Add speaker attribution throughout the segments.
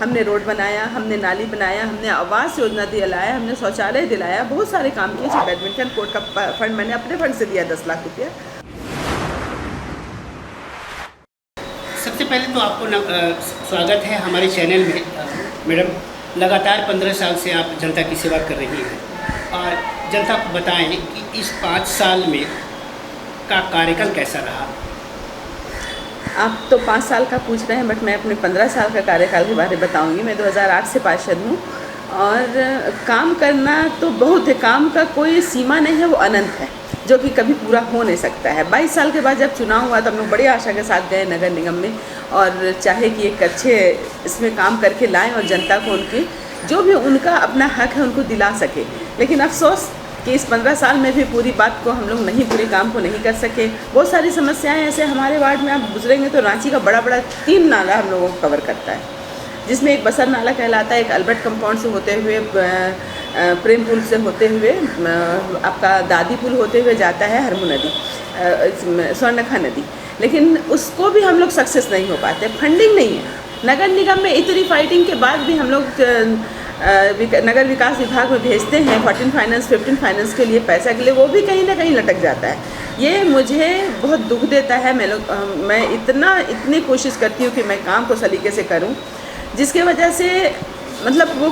Speaker 1: हमने रोड बनाया, हमने नाली बनाया, हमने आवास योजना दिलाया, हमने शौचालय दिलाया, बहुत सारे काम किए। बैडमिंटन कोर्ट का फंड मैंने अपने फंड से दिया 10 लाख रुपया।
Speaker 2: सबसे पहले तो आपको स्वागत है हमारे चैनल में। मैडम, लगातार 15 साल से आप जनता की सेवा कर रही हैं और जनता को बताएं कि इस 5 साल में का कार्यकाल कैसा रहा।
Speaker 1: आप तो 5 साल का पूछ रहे हैं, बट मैं अपने 15 साल का कार्यकाल के बारे में बताऊंगी। मैं 2008 से पार्षद हूँ और काम करना तो बहुत है, काम का कोई सीमा नहीं है, वो अनंत है जो कि कभी पूरा हो नहीं सकता है। 22 साल के बाद जब चुनाव हुआ तो हम लोग बड़ी आशा के साथ गए नगर निगम में और चाहे कि एक अच्छे इसमें काम करके लाएं और जनता को उनकी जो भी उनका अपना हक है उनको दिला सके। लेकिन अफसोस कि इस 15 साल में भी पूरी बात को हम लोग नहीं, पूरे काम को नहीं कर सके। बहुत सारी समस्याएं ऐसे हमारे वार्ड में आप गुजरेंगे तो रांची का बड़ा 3 नाला हम लोगों को कवर करता है, जिसमें एक बसर नाला कहलाता है, एक अल्बर्ट कंपाउंड से होते हुए प्रेम पुल से होते हुए आपका दादी पुल होते हुए जाता है हरमू नदी, स्वर्णखा नदी। लेकिन उसको भी हम लोग सक्सेस नहीं हो पाते, फंडिंग नहीं है। नगर निगम में इतनी फाइटिंग के बाद भी हम लोग नगर विकास विभाग में भेजते हैं 14 फाइनेंस 15 फाइनेंस के लिए, पैसा के लिए, वो भी कहीं ना कहीं लटक जाता है। ये मुझे बहुत दुख देता है। मैं इतनी कोशिश करती हूँ कि मैं काम को सलीके से करूँ जिसके वजह से मतलब वो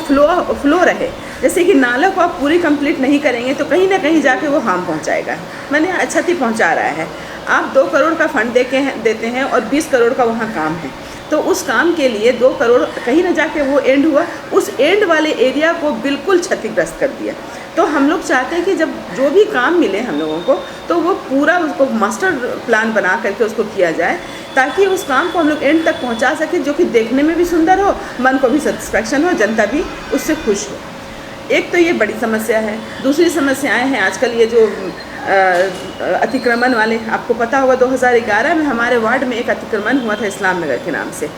Speaker 1: फ्लो रहे। जैसे कि नाला को आप पूरी कंप्लीट नहीं करेंगे तो कहीं ना कहीं जाके वो हार्म पहुंचाएगा, मैंने क्षति पहुंचा रहा है। आप 2 करोड़ का फंड देते हैं और 20 करोड़ का वहाँ काम है, तो उस काम के लिए 2 करोड़ कहीं ना जाके वो एंड हुआ, उस एंड वाले एरिया को बिल्कुल क्षतिग्रस्त कर दिया। तो हम लोग चाहते हैं कि जब जो भी काम मिले हम लोगों को तो वो पूरा उसको मास्टर प्लान बना करके उसको किया जाए, ताकि उस काम को हम लोग एंड तक पहुंचा सकें, जो कि देखने में भी सुंदर हो, मन को भी सेटिस्फैक्शन हो, जनता भी उससे खुश हो। एक तो ये बड़ी समस्या है। दूसरी समस्याएं हैं आजकल ये जो अतिक्रमण वाले, आपको पता होगा 2011 में हमारे वार्ड में एक अतिक्रमण हुआ था इस्लाम नगर के नाम से।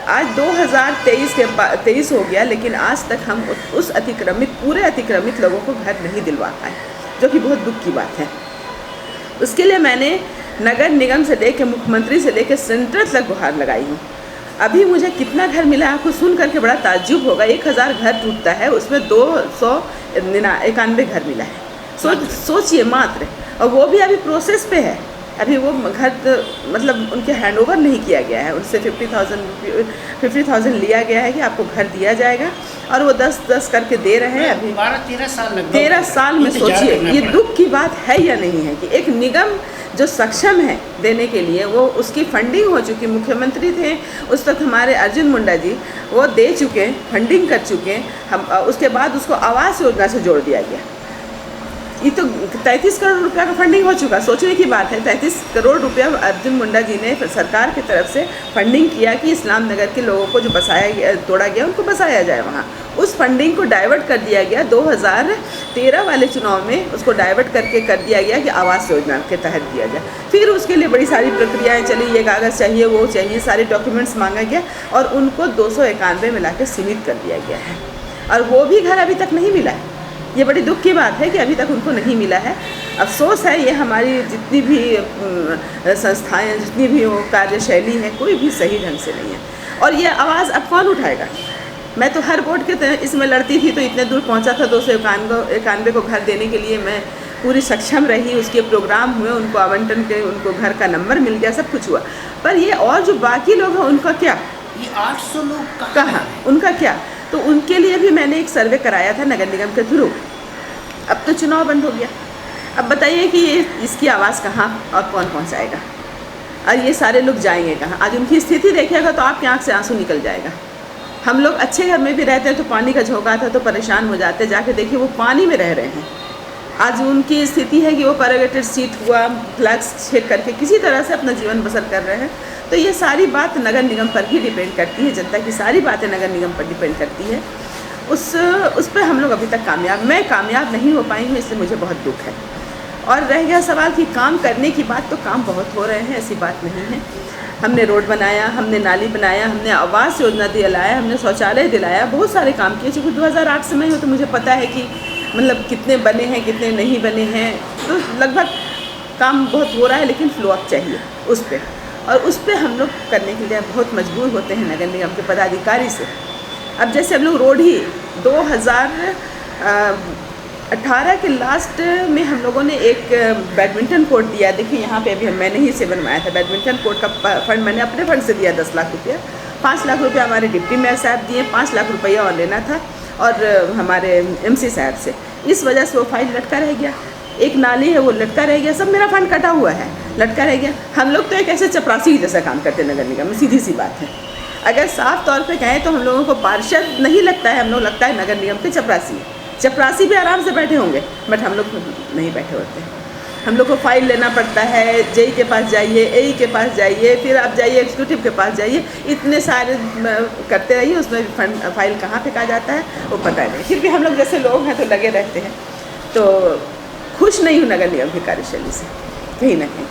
Speaker 1: आज 2023 हो गया, लेकिन आज तक हम उस पूरे अतिक्रमित लोगों को घर नहीं दिलवा पाए, जो कि बहुत दुख की बात है। उसके लिए मैंने नगर निगम से लेकर मुख्यमंत्री से लेकर सेंटर तक गुहार लगाई हूँ। अभी मुझे कितना घर मिला आपको सुन करके बड़ा ताज्जुब होगा। 1000 घर टूटता है, उसमें 291 घर मिला है। सोचिए मात्र, और वो भी अभी प्रोसेस पे है। अभी वो घर मतलब उनके हैंडओवर नहीं किया गया है, उनसे 50,000 लिया गया है कि आपको घर दिया जाएगा, और वो 10-10 करके दे रहे हैं। अभी
Speaker 2: 12-13 साल लग
Speaker 1: 13 साल में सोचिए, ये दुख की बात है या नहीं है कि एक निगम जो सक्षम है देने के लिए, वो उसकी फंडिंग हो चुकी। मुख्यमंत्री थे उस तक हमारे अर्जुन मुंडा जी, वो दे चुके, फंडिंग कर चुके हम। उसके बाद उसको आवास योजना से जोड़ दिया गया। ये तो 33 करोड़ रुपया का फंडिंग हो चुका। सोचने की बात है, 33 करोड़ रुपया अर्जुन मुंडा जी ने सरकार की तरफ से फंडिंग किया कि इस्लाम नगर के लोगों को जो तोड़ा गया उनको बसाया जाए वहाँ। उस फंडिंग को डाइवर्ट कर दिया गया 2013 वाले चुनाव में, उसको डाइवर्ट करके कर दिया गया कि आवास योजना के तहत दिया जाए। फिर उसके लिए बड़ी सारी प्रक्रियाएँ चली, ये कागज़ चाहिए, वो चाहिए, सारे डॉक्यूमेंट्स मांगा गया और उनको 291 में लाकर सीमित कर दिया गया है, और वो भी घर अभी तक नहीं मिला है। ये बड़ी दुख की बात है कि अभी तक उनको नहीं मिला है। अफसोस है, ये हमारी जितनी भी संस्थाएं, जितनी भी वो कार्यशैली है, कोई भी सही ढंग से नहीं है। और ये आवाज़ अब कौन उठाएगा? मैं तो हर वोट के इसमें लड़ती थी, तो इतने दूर पहुंचा था। 291 को घर देने के लिए मैं पूरी सक्षम रही, उसके प्रोग्राम हुए, उनको आवंटन के, उनको घर का नंबर मिल गया, सब कुछ हुआ। पर ये और जो बाकी लोग हैं उनका क्या?
Speaker 2: ये 800 लोग
Speaker 1: कहाँ, उनका क्या? तो उनके लिए भी मैंने एक सर्वे कराया था नगर निगम के थ्रू। अब तो चुनाव बंद हो गया, अब बताइए कि ये इसकी आवाज़ कहाँ और कौन पहुँचाएगा, और ये सारे लोग जाएंगे कहाँ? आज उनकी स्थिति देखिएगा तो आपकी आँख से आंसू निकल जाएगा। हम लोग अच्छे घर में भी रहते हैं तो पानी का झोंका आता है तो परेशान हो जाते हैं, जाके देखिए वो पानी में रह रहे हैं। आज उनकी स्थिति है कि वो कॉर्रुगेटेड शीट हुआ, फ्लैक्स छेद करके किसी तरह से अपना जीवन बसर कर रहे हैं। तो ये सारी बात नगर निगम पर ही डिपेंड करती है, जनता की सारी बातें नगर निगम पर डिपेंड करती है। उस पर हम लोग अभी तक मैं कामयाब नहीं हो पाई हूँ, इसलिए मुझे बहुत दुख है। और रह गया सवाल कि काम करने की बात, तो काम बहुत हो रहे हैं, ऐसी बात नहीं है। हमने रोड बनाया, हमने नाली बनाया, हमने आवास योजना दिलाया, हमने शौचालय दिलाया, बहुत सारे काम किए। चूँकि 2008 से मैं हूँ तो मुझे पता है कि मतलब कितने बने हैं, कितने नहीं बने हैं। तो लगभग काम बहुत हो रहा है, लेकिन फ्लो अप चाहिए उस पर, और उस पर हम लोग करने के लिए बहुत मजबूर होते हैं नगर निगम के पदाधिकारी से अब जैसे हम लोग रोड ही 2018 के लास्ट में हम लोगों ने एक बैडमिंटन कोर्ट दिया। देखिए यहाँ पे अभी मैंने ही से बनवाया था बैडमिंटन कोर्ट का फंड, मैंने अपने फंड से दिया 10 लाख रुपया। 5 लाख रुपया हमारे डिप्टी मेयर साहब दिए, 5 लाख रुपया और लेना था और हमारे MC साहब से। इस वजह से वो फाइल लटका रह गया। एक नाली है वो लटका रह गया, सब मेरा फंड कटा हुआ है, लटका रह गया। हम लोग तो एक ऐसे चपरासी जैसा काम करते हैं नगर निगम में, सीधी सी बात है। अगर साफ तौर पे कहें तो हम लोगों को पार्षद नहीं लगता है, हम लोग लगता है नगर निगम के चपरासी। चपरासी भी आराम से बैठे होंगे, बट हम लोग नहीं बैठे होते हैं। हम लोग को फाइल लेना पड़ता है, JE के पास जाइए, AE के पास जाइए, फिर आप जाइए एग्जीक्यूटिव के पास जाइए, इतने सारे करते रहिए, उसमें फंड फाइल कहाँ फेंका जाता है वो पता नहीं। फिर भी हम लोग जैसे लोग हैं तो लगे रहते हैं। तो खुश नहीं हूँ नगर निगम की कार्यशैली से कहीं ना कहीं।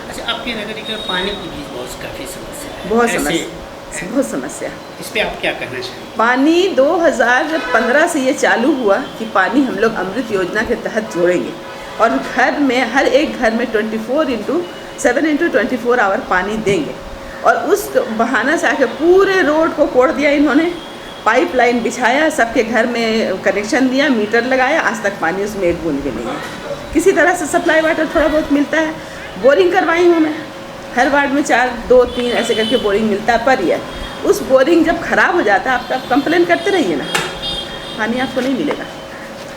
Speaker 2: अच्छा, आपके नगर निगम में पानी की भी काफ़ी समस्या है।
Speaker 1: बहुत समस्या।
Speaker 2: इस पर आप क्या कहना चाहेंगे?
Speaker 1: पानी 2015 से ये चालू हुआ कि पानी हम लोग अमृत योजना के तहत जोड़ेंगे और घर में, हर एक घर में 24/7/24 आवर पानी देंगे। और उस बहाना से आके पूरे रोड को कोड़ दिया इन्होंने, पाइपलाइन बिछाया, सबके घर में कनेक्शन दिया, मीटर लगाया, आज तक पानी उसमें एक बूंद भी नहीं है। किसी तरह से सप्लाई वाटर थोड़ा बहुत मिलता है। बोरिंग करवाई हूँ मैं, हर वार्ड में 4, 2, 3 ऐसे करके बोरिंग मिलता है पर ईयर। उस बोरिंग जब ख़राब हो जाता है आप कंप्लेन करते रहिए ना, पानी आपको नहीं मिलेगा।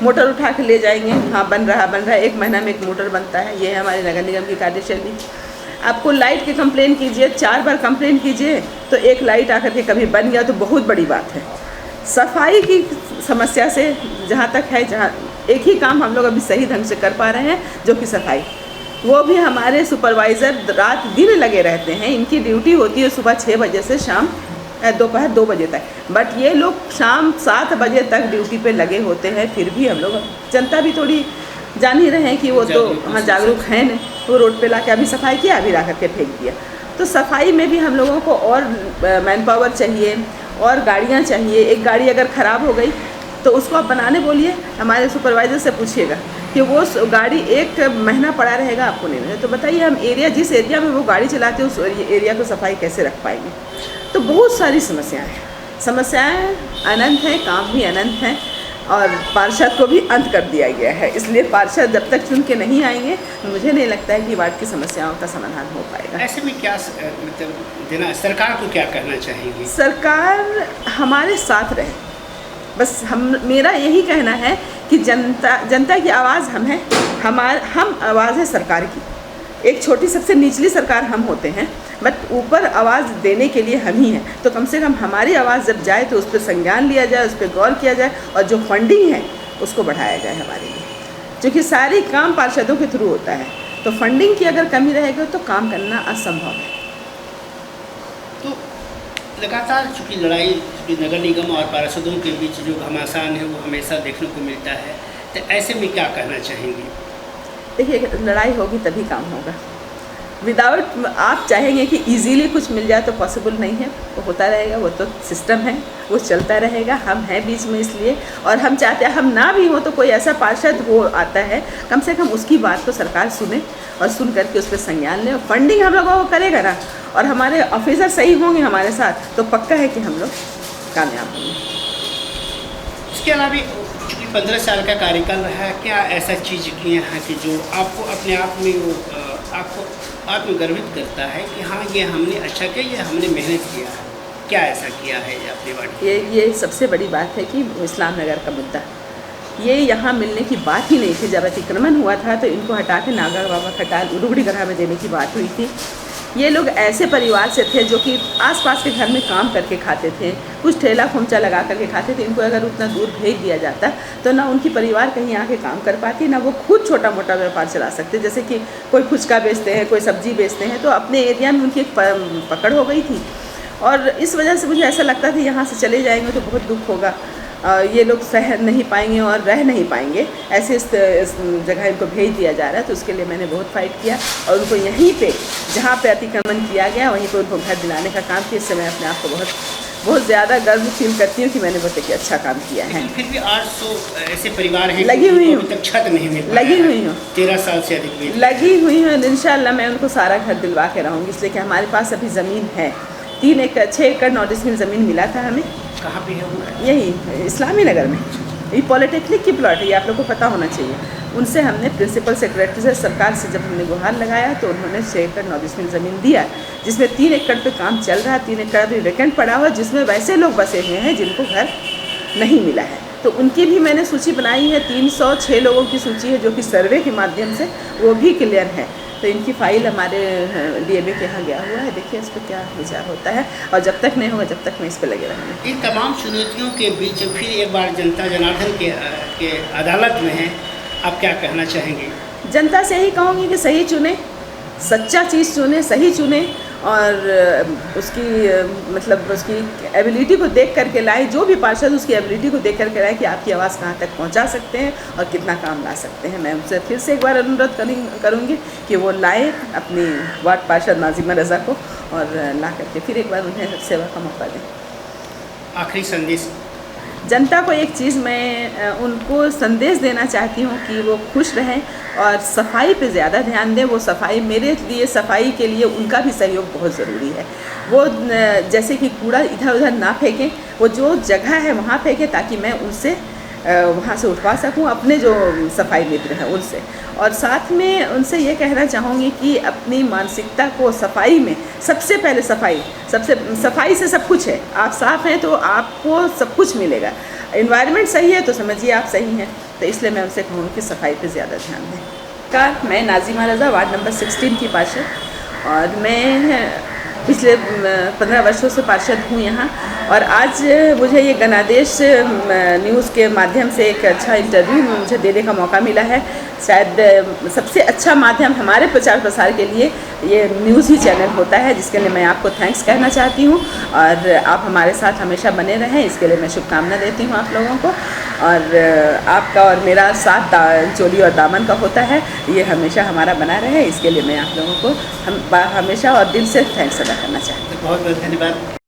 Speaker 1: मोटर उठा के ले जाएंगे, हाँ बन रहा, 1 महीना में एक मोटर बनता है। ये है हमारे नगर निगम की कार्यशैली। आपको लाइट की कंप्लेन कीजिए, 4 बार कंप्लेन कीजिए तो एक लाइट आकर के कभी बन गया तो बहुत बड़ी बात है। सफाई की समस्या से जहाँ तक है, जहाँ एक ही काम हम लोग अभी सही ढंग से कर पा रहे हैं जो कि सफाई, वो भी हमारे सुपरवाइज़र रात दिन लगे रहते हैं। इनकी ड्यूटी होती है सुबह 6 बजे से शाम दोपहर 2 बजे तक, बट ये लोग शाम 7 बजे तक ड्यूटी पे लगे होते हैं। फिर भी हम लोग, जनता भी थोड़ी जान ही रहे हैं कि वो तो हाँ जागरूक हैं नहीं, वो रोड पे लाके अभी सफाई किया, अभी ला करके फेंक दिया। तो सफाई में भी हम लोगों को और मैन पावर चाहिए और गाड़ियाँ चाहिए। एक गाड़ी अगर ख़राब हो गई तो उसको आप बनाने बोलिए, हमारे सुपरवाइज़र से पूछिएगा कि वो गाड़ी 1 महीना पड़ा रहेगा, आपको नहीं मिले तो बताइए हम जिस एरिया में वो गाड़ी चलाते हैं उस एरिया को सफाई कैसे रख पाएंगे। तो बहुत सारी समस्याएं अनंत हैं, काम भी अनंत हैं और पार्षद को भी अंत कर दिया गया है। इसलिए पार्षद जब तक चुन के नहीं आएंगे मुझे नहीं लगता है कि वार्ड की समस्याओं का समाधान हो पाएगा।
Speaker 2: ऐसे में क्या मतलब देना, सरकार को क्या करना चाहेंगी?
Speaker 1: सरकार हमारे साथ रहे, बस मेरा यही कहना है कि जनता की आवाज़ हम हैं, हम आवाज़ है सरकार की। एक छोटी सबसे निचली सरकार हम होते हैं, बट ऊपर आवाज़ देने के लिए हम ही हैं। तो कम से कम हमारी आवाज़ जब जाए तो उस पर संज्ञान लिया जाए, उस पर गौर किया जाए और जो फंडिंग है उसको बढ़ाया जाए हमारे लिए, क्योंकि सारी काम पार्षदों के थ्रू होता है। तो फंडिंग की अगर कमी रहेगी तो काम करना असंभव है।
Speaker 2: तो लगातार चूँकि लड़ाई नगर निगम और पार्षदों के बीच जो घमासान है वो हमेशा देखने को मिलता है, तो ऐसे में क्या कहना चाहेंगी?
Speaker 1: देखिए, लड़ाई होगी तभी काम होगा। विदाउट आप चाहेंगे कि इजीली कुछ मिल जाए तो पॉसिबल नहीं है, वो होता रहेगा, वो तो सिस्टम है, वो चलता रहेगा। हम हैं बीच में इसलिए, और हम चाहते हैं हम ना भी हो तो कोई ऐसा पार्षद हो आता है, कम से कम उसकी बात को सरकार सुने और सुन करके उस पर संज्ञान ले। और फंडिंग हम लोगों को करेगा ना और हमारे ऑफिसर सही होंगे हमारे साथ तो पक्का है कि हम लोग कामयाब होंगे।
Speaker 2: इसके अलावा चूँकि 15 साल का कार्यकाल रहा है, क्या ऐसा चीज़ किए हैं कि जो आपको अपने आप में वो आपको आत्मगर्वित करता है कि हाँ ये हमने अच्छा किया, ये हमने मेहनत किया है? क्या ऐसा किया है अपने वार्ड?
Speaker 1: ये सबसे बड़ी बात है कि इस्लाम नगर का मुद्दा, ये यहाँ मिलने की बात ही नहीं थी। जब अतिक्रमण हुआ था तो इनको हटा के नागा बाबा खटाल उरुगड़ी गढ़ा में देने की बात हुई थी। ये लोग ऐसे परिवार से थे जो कि आसपास के घर में काम करके खाते थे, कुछ ठेला खोमचा लगा करके खाते थे। इनको अगर उतना दूर भेज दिया जाता तो ना उनकी परिवार कहीं आके काम कर पाती, ना वो खुद छोटा मोटा व्यापार चला सकते। जैसे कि कोई फुचका बेचते हैं, कोई सब्जी बेचते हैं, तो अपने एरिया में उनकी एक पकड़ हो गई थी। और इस वजह से मुझे ऐसा लगता था यहाँ से चले जाएंगे तो बहुत दुख होगा, ये लोग सह नहीं पाएंगे और रह नहीं पाएंगे, ऐसे इस जगह इनको भेज दिया जा रहा है। तो उसके लिए मैंने बहुत फाइट किया और उनको यहीं पे जहाँ पे अतिक्रमण किया गया वहीं पे उनको घर दिलाने का काम किया। इससे मैं अपने आप को बहुत ज़्यादा गर्व फील करती हूँ कि मैंने बहुत एक अच्छा काम किया है।
Speaker 2: फिर भी 800 ऐसे परिवार हैं
Speaker 1: लगी हुई हूँ,
Speaker 2: तक छत नहीं मिल,
Speaker 1: लगी हुई हूँ,
Speaker 2: 13 साल से अधिक लगी हुई हूँ।
Speaker 1: इंशाल्लाह मैं उनको सारा घर दिलवा के रहूँगी, इसलिए कि हमारे पास अभी ज़मीन है। 6 एकड़ 9 डिसमिल ज़मीन मिला था हमें।
Speaker 2: कहाँ पे है वो?
Speaker 1: यही इस्लामी नगर में, ये पॉलिटेक्निक की प्लॉट है, ये आप लोग को पता होना चाहिए। उनसे हमने प्रिंसिपल सेक्रेटरी से सरकार से जब हमने गुहार लगाया तो उन्होंने 6 एकड़ 9 डिसमिल ज़मीन दिया, जिसमें 3 एकड़ पे काम चल रहा है, 3 एकड़ अभी वैकेंट पड़ा हुआ, जिसमें वैसे लोग बसे हुए हैं जिनको घर नहीं मिला है। तो उनकी भी मैंने सूची बनाई है, 306 लोगों की सूची है जो कि सर्वे के माध्यम से वो भी क्लियर है। तो इनकी फ़ाइल हमारे DMA के यहाँ गया हुआ है, देखिए इस पर क्या विचार होता है, और जब तक नहीं होगा जब तक मैं इस पर लगे रहूँगी।
Speaker 2: इन तमाम चुनौतियों के बीच फिर एक बार जनता जनार्दन के अदालत में है, आप क्या कहना चाहेंगे?
Speaker 1: जनता से यही कहूँगी कि सही चुने, सच्चा चीज़ चुने, सही चुने, और उसकी मतलब उसकी एबिलिटी को देख करके लाए। जो भी पार्षद उसकी एबिलिटी को देख करके लाए कि आपकी आवाज़ कहाँ तक पहुँचा सकते हैं और कितना काम ला सकते हैं। मैं उनसे फिर से एक बार अनुरोध करूँगी कि वो लाए अपनी वार्ड पार्षद नाज़िमा रज़ा को, और ला करके फिर एक बार उन्हें सेवा का मौका दें।
Speaker 2: आखिरी संदेश
Speaker 1: जनता को एक चीज़ मैं उनको संदेश देना चाहती हूँ कि वो खुश रहें और सफाई पे ज़्यादा ध्यान दें। वो सफाई, मेरे लिए सफाई के लिए उनका भी सहयोग बहुत ज़रूरी है। वो जैसे कि कूड़ा इधर उधर ना फेंकें, वो जो जगह है वहाँ फेंकें ताकि मैं उनसे वहाँ से उठवा सकूँ अपने जो सफाई मित्र हैं उनसे। और साथ में उनसे ये कहना चाहूँगी कि अपनी मानसिकता को सफाई में, सबसे पहले सफाई से सब कुछ है। आप साफ़ हैं तो आपको सब कुछ मिलेगा। एनवायरनमेंट सही है तो समझिए आप सही हैं। तो इसलिए मैं उनसे कहूँगी कि सफाई पे ज़्यादा ध्यान दें। मैं नाज़िमा रज़ा, वार्ड नंबर 16 की पार्षद, और मैं पिछले 15 वर्षों से पार्षद हूँ यहाँ। और आज मुझे ये गणादेश न्यूज़ के माध्यम से एक अच्छा इंटरव्यू मुझे देने का मौका मिला है। शायद सबसे अच्छा माध्यम हमारे प्रचार प्रसार के लिए ये न्यूज़ ही चैनल होता है, जिसके लिए मैं आपको थैंक्स कहना चाहती हूँ। और आप हमारे साथ हमेशा बने रहें, इसके लिए मैं शुभकामना देती हूँ आप लोगों को। और आपका और मेरा साथ चोली और दामन का होता है, ये हमेशा हमारा बना रहे, इसके लिए मैं आप लोगों को हमेशा और दिल से थैंक्स अदा करना चाहती हूँ।
Speaker 2: बहुत बहुत धन्यवाद।